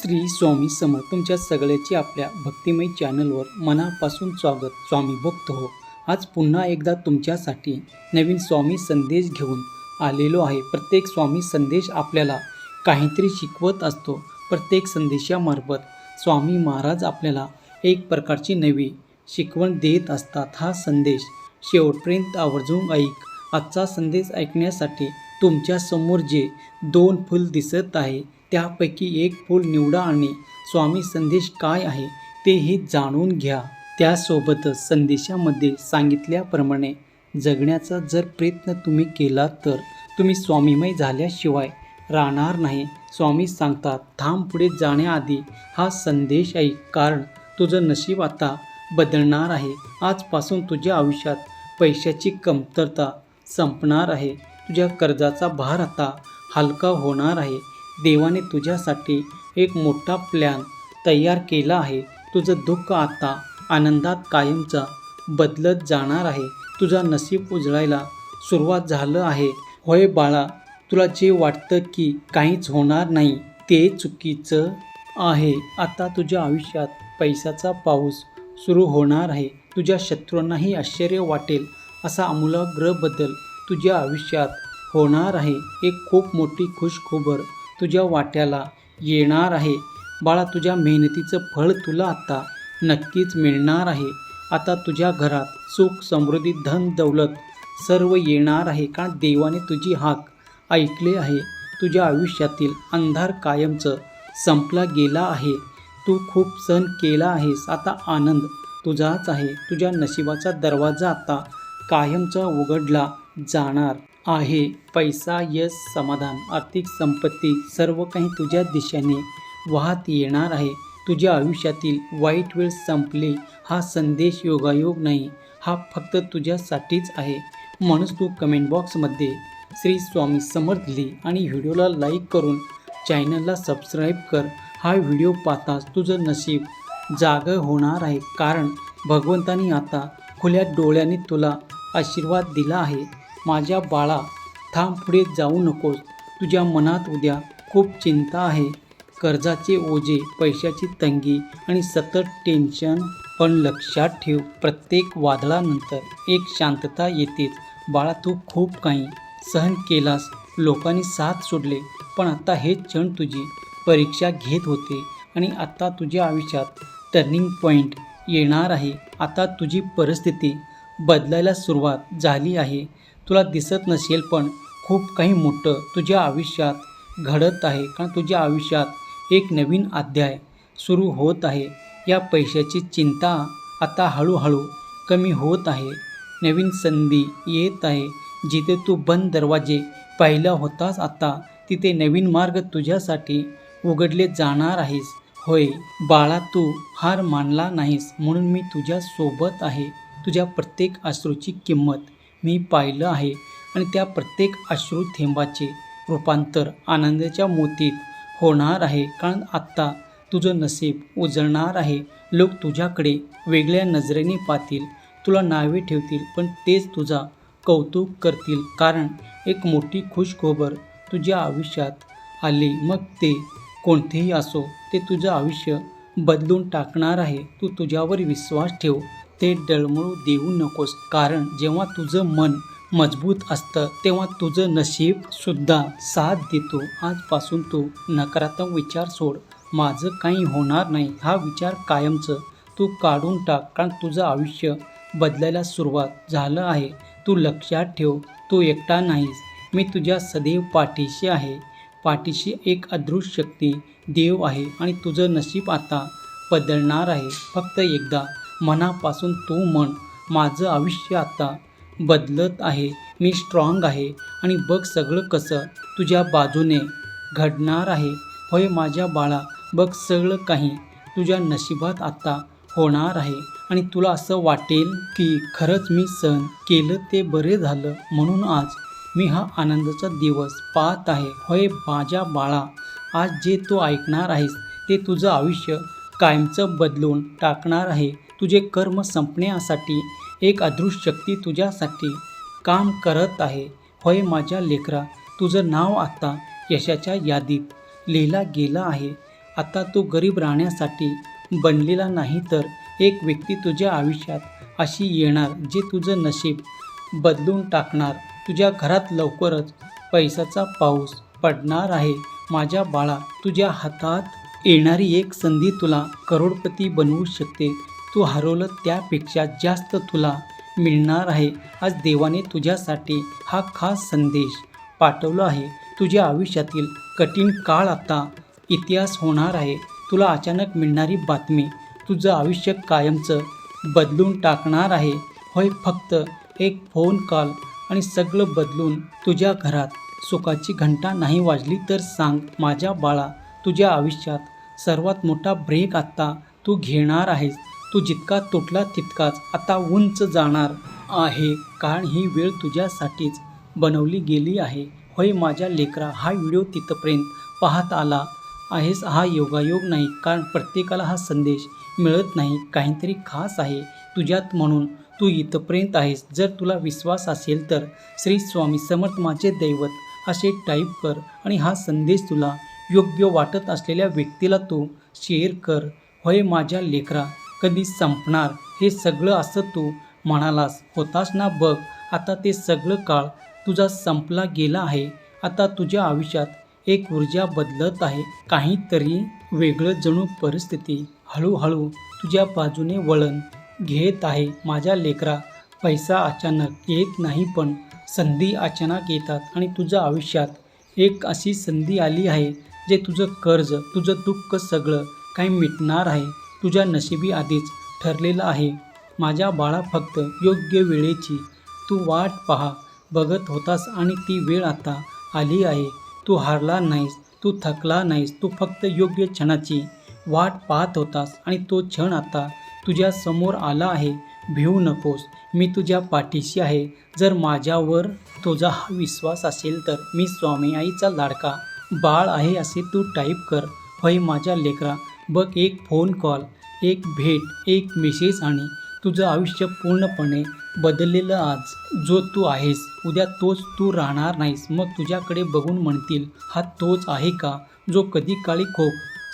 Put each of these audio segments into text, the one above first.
श्री स्वामी समर्थ तुमच्या सगळ्याची आपल्या भक्तिमय चॅनलवर मनापासून स्वागत. स्वामी भक्त हो, आज पुन्हा एकदा तुमच्यासाठी नवीन स्वामी संदेश घेऊन आलेलो आहे. प्रत्येक स्वामी संदेश आपल्याला काहीतरी शिकवत असतो. प्रत्येक संदेशामार्फत स्वामी महाराज आपल्याला एक प्रकारची नवी शिकवण देत असतात. हा संदेश शेवटपर्यंत आवर्जून ऐक. आजचा संदेश ऐकण्यासाठी तुमच्यासमोर जे 2 फूल दिसत आहे त्यापैकी एक फूल निवडा आणि स्वामी संदेश काय आहे तेही जाणून घ्या. त्यासोबतच संदेशामध्ये सांगितल्याप्रमाणे जगण्याचा जर प्रयत्न तुम्ही केला तर तुम्ही स्वामीमय झाल्याशिवाय राहणार नाही. स्वामी सांगतात, थांब, पुढे जाण्याआधी हा संदेश ऐक, कारण तुझं नशीब आता बदलणार आहे. आजपासून तुझ्या आयुष्यात पैशाची कमतरता संपणार आहे. तुझ्या कर्जाचा भार आता हलका होणार आहे. देवाने तुझ्यासाठी एक मोठा प्लॅन तयार केला आहे. तुझं दुःख आता आनंदात कायमचा बदलत जाणार आहे. तुझा नशीब उजळायला सुरुवात झालं आहे. होय बाळा, तुला जे वाटतं की काहीच होणार नाही ते चुकीचं आहे. आता तुझ्या आयुष्यात पैशाचा पाऊस सुरू होणार आहे. तुझ्या शत्रूंनाही आश्चर्य वाटेल असा आमूलाग्र बदल तुझ्या आयुष्यात होणार आहे. एक खूप मोठी खुशखबर तुझ्या वाट्याला येणार आहे. बाळा, तुझ्या मेहनतीचं फळ तुला आता नक्कीच मिळणार आहे. आता तुझ्या घरात सुख, समृद्धी, धन, दौलत सर्व येणार आहे, कारण देवाने तुझी हाक ऐकली आहे. तुझ्या आयुष्यातील अंधार कायमचं संपला गेला आहे. तू खूप सण केला आहेस, आता आनंद तुझाच आहे. तुझ्या नशिबाचा दरवाजा आता कायमचा उघडला जाणार आहे. पैसा, यश, समाधान, आर्थिक संपत्ती सर्व काही तुझ्या दिशेने वाहत येणार आहे. तुझ्या आयुष्यातील वाईट वेळ संपली. हा संदेश योगायोग नाही, हा फक्त तुझ्यासाठीच आहे. म्हणून तू कमेंट बॉक्समध्ये श्री स्वामी समर्थ लिही आणि व्हिडिओला लाईक करून चॅनलला सबस्क्राईब कर. हा व्हिडिओ पाहताच तुझं नशीब जागं होणार आहे, कारण भगवंतानी आता खुल्या डोळ्यांनी तुला आशीर्वाद दिला आहे. माझ्या बाळा, थांब, पुढे जाऊ नकोस. तुझ्या मनात उद्या खूप चिंता आहे. कर्जाचे ओझे, पैशाची तंगी आणि सतत टेन्शन. पण लक्षात ठेव, प्रत्येक वादळानंतर एक शांतता येतेच. बाळा, तू खूप काही सहन केलास, लोकांनी साथ सोडले, पण आता हे क्षण तुझी परीक्षा घेत होते आणि आता तुझ्या आयुष्यात टर्निंग पॉईंट येणार आहे. आता तुझी परिस्थिती बदलायला सुरुवात झाली आहे. तुला दिसत नसेल, पण खूप काही मोठं तुझ्या आयुष्यात घडत आहे, कारण तुझ्या आयुष्यात एक नवीन अध्याय सुरू होत आहे. या पैशाची चिंता आता हळूहळू कमी होत आहे. नवीन संधी येत आहे. जिथे तू बंद दरवाजे पाहिला होतास, आता तिथे नवीन मार्ग तुझ्यासाठी उघडले जाणार आहेस. होय बाळा, तू हार मानला नाहीस, म्हणून मी तुझ्या सोबत आहे. तुझ्या प्रत्येक अश्रूची किंमत मी पाहिलं आहे आणि त्या प्रत्येक अश्रू थेंबाचे रूपांतर आनंदाच्या मोतीत होणार आहे, कारण आत्ता तुझं नशीब उजळणार आहे. लोक तुझ्याकडे वेगळ्या नजरेने पाहतील, तुला नावे ठेवतील, पण तेच तुझा कौतुक करतील, कारण एक मोठी खुशखबर तुझ्या आयुष्यात आली. मग ते कोणतेही असो, ते तुझं आयुष्य बदलून टाकणार आहे. तू तुझ्यावर विश्वास ठेव, ते डळमळू देऊ नकोस, कारण जेव्हा तुझं मन मजबूत असतं तेव्हा तुझं नशीब सुद्धा साथ देतो. आजपासून तू नकारात्मक विचार सोड. माझं काही होणार नाही हा विचार कायमचं तू काढून टाक, कारण तुझं आयुष्य बदलायला सुरुवात झालं आहे. तू लक्षात ठेव, तू एकटा नाहीस. मी तुझ्या सदैव पाठीशी आहे. पाठीशी एक अदृश्य शक्ती, देव आहे आणि तुझं नशीब आता बदलणार आहे. फक्त एकदा मनापासून तू म्हण, माझं आयुष्य आता बदलत आहे, मी स्ट्रॉंग आहे आणि बघ सगळं कसं तुझ्या बाजूने घडणार आहे. होय माझ्या बाळा, बघ सगळं काही तुझ्या नशिबात आता होणार आहे आणि तुला असं वाटेल की खरंच मी सहन केलं ते बरे झालं, म्हणून आज मी हा आनंदाचा दिवस पाहत आहे. होय माझ्या बाळा, आज जे तू ऐकणार आहेस ते तुझं आयुष्य कायमचं बदलून टाकणार आहे. तुझे कर्म संपण्यासाठी एक अदृश्य शक्ती तुझ्यासाठी काम करत आहे. होय माझ्या लेकरा, तुझं नाव आता यशाच्या यादीत लिहिलं गेलं आहे. आता तू गरीब राहण्यासाठी बनलेला नाही, तर एक व्यक्ती तुझ्या आयुष्यात अशी येणार जे तुझं नशीब बदलून टाकणार. तुझ्या घरात लवकरच पैशाचा पाऊस पडणार आहे माझ्या बाळा. तुझ्या हातात येणारी एक संधी तुला करोडपती बनवू शकते. तू हरवलं त्यापेक्षा जास्त तुला मिळणार आहे. आज देवाने तुझ्यासाठी हा खास संदेश पाठवला आहे. तुझ्या आयुष्यातील कठीण काळ आता इतिहास होणार आहे. तुला अचानक मिळणारी बातमी तुझं आयुष्य कायमचं बदलून टाकणार आहे. होय, फक्त एक फोन कॉल आणि सगळं बदलून. तुझ्या घरात सुखाची घंटा नाही वाजली तर सांग माझ्या बाळा, तुझ्या आयुष्यात सर्वात मोठा ब्रेक आता तू घेणार आहेस. तू जितका तुटला तितकाच आता उंच जाणार आहे, कारण ही वेळ तुझ्यासाठीच बनवली गेली आहे. होय माझ्या लेकरा, हा व्हिडिओ तिथपर्यंत पाहत आला आहेस हा योगायोग नाही, कारण प्रत्येकाला हा संदेश मिळत नाही. काहीतरी खास आहे तुझ्यात म्हणून तू इथपर्यंत आहेस. जर तुला विश्वास असेल तर श्री स्वामी समर्थ माझे दैवत असे टाईप कर आणि हा संदेश तुला योग्य वाटत असलेल्या व्यक्तीला तू शेअर कर. होय माझ्या लेकरा, कधी संपणार हे सगळं असं तू म्हणालास होतास ना, बघ आता ते सगळं काळ तुझा संपला गेला आहे. आता तुझ्या आयुष्यात एक ऊर्जा बदलत आहे, काहीतरी वेगळं. जणू परिस्थिती हळूहळू तुझ्या बाजूने वळण घेत आहे माझ्या लेकरा. पैसा अचानक येत नाही, पण संधी अचानक येतात आणि तुझ्या आयुष्यात एक अशी संधी आली आहे जे तुझं कर्ज, तुझं दुःख सगळं काही मिटणार आहे. तुझ्या नशिबी आधीच ठरलेलं आहे माझ्या बाळा. फक्त योग्य वेळेची तू वाट बघत होतास आणि ती वेळ आता आली आहे. तू हारला नाहीस, तू थकला नाहीस, तू फक्त योग्य क्षणाची वाट पाहत होतास आणि तो क्षण आता तुझ्या समोर आला आहे. भिवू नकोस, मी तुझ्या पाठीशी आहे. जर माझ्यावर तुझा हा विश्वास असेल तर मी स्वामी आईचा लाडका बाळ आहे असे तू टाईप कर. होय माझ्या लेकरा, बघ एक फोन कॉल, एक भेट, एक मेसेज आणि तुझं आयुष्य पूर्णपणे बदललेलं. आज जो तू आहेस उद्या तोच तू राहणार नाहीस. मग तुझ्याकडे बघून म्हणतील, हा तोच आहे का जो कधी काळी खूप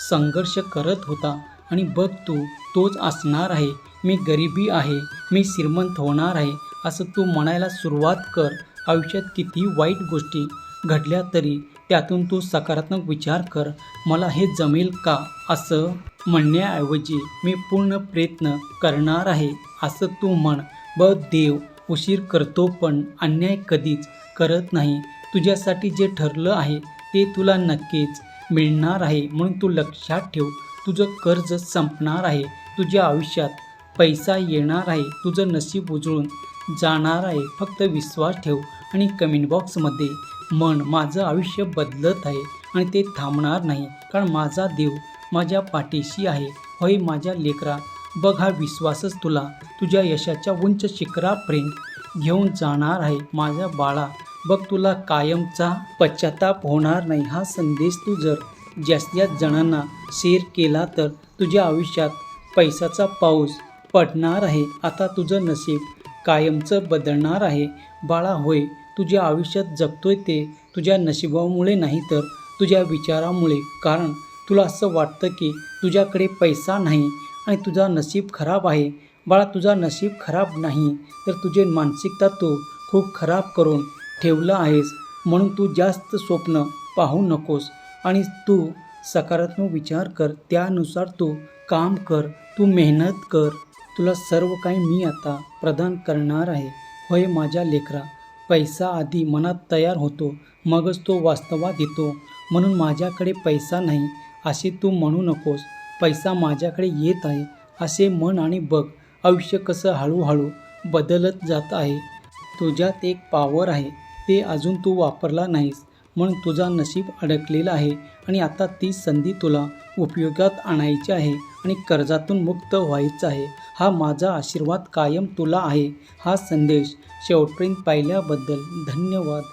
संघर्ष करत होता. आणि बघ तू तोच असणार आहे. मी गरिबी आहे, मी श्रीमंत होणार आहे असं तू म्हणायला सुरुवात कर. आयुष्यात किती वाईट गोष्टी घडल्या तरी त्यातून तू सकारात्मक विचार कर. मला हे जमेल का असं म्हणण्याऐवजी मी पूर्ण प्रयत्न करणार आहे असं तू म्हण. बघ देव उशीर करतो पण अन्याय कधीच करत नाही. तुझ्यासाठी जे ठरलं आहे ते तुला नक्कीच मिळणार आहे. म्हणून तू लक्षात ठेव, तुझं कर्ज संपणार आहे, तुझ्या आयुष्यात पैसा येणार आहे, तुझं नशीब उजळून जाणार आहे. फक्त विश्वास ठेव आणि कमेंट बॉक्समध्ये म्हण, माझं आयुष्य बदलत आहे आणि ते थांबणार नाही, कारण माझा देव माझ्या पाठीशी आहे. होय माझ्या लेकरा, बघ हा विश्वासच तुला तुझ्या यशाच्या उंच शिखरापर्यंत घेऊन जाणार आहे माझ्या बाळा. बघ तुला कायमचा पश्चाताप होणार नाही. हा संदेश तू जर जास्तीत जणांना शेअर केला तर तुझ्या आयुष्यात पैशाचा पाऊस पडणार आहे. आता तुझं नशीब कायमचं बदलणार आहे बाळा. होय, तुझ्या आयुष्यात जगतोय ते तुझ्या नशिबामुळे नाही तर तुझ्या विचारामुळे. कारण तुला असं वाटतं की तुझ्याकडे पैसा नाही आणि तुझा नशीब खराब आहे. बाळा, तुझा नशीब खराब नाही तर तुझी मानसिकता तू खूप खराब करून ठेवलं आहेस. म्हणून तू जास्त स्वप्न पाहू नकोस आणि तू सकारात्मक विचार कर, त्यानुसार तू काम कर, तू मेहनत कर. तुला सर्व काही मी आता प्रदान करणार आहे. होय माझ्या लेकरा, पैसा आधी मनात तयार होतो, मगच तो वास्तवात येतो. म्हणून माझ्याकडे पैसा नाही असे तू म्हणू नकोस. पैसा माझ्याकडे येत आहे असे म्हण आणि बघ आयुष्य कसं हळूहळू बदलत जात आहे. तुझ्यात एक पॉवर आहे, ते अजून तू वापरला नाहीस म्हणून तुझा नशीब अडकलेला आहे आणि आता ती संधी तुला उपयोगात आणायची आहे आणि कर्जातून मुक्त व्हायचं आहे. हा माझा आशीर्वाद कायम तुला आहे. हा संदेश शेवटपर्यंत पाहिल्याबद्दल धन्यवाद.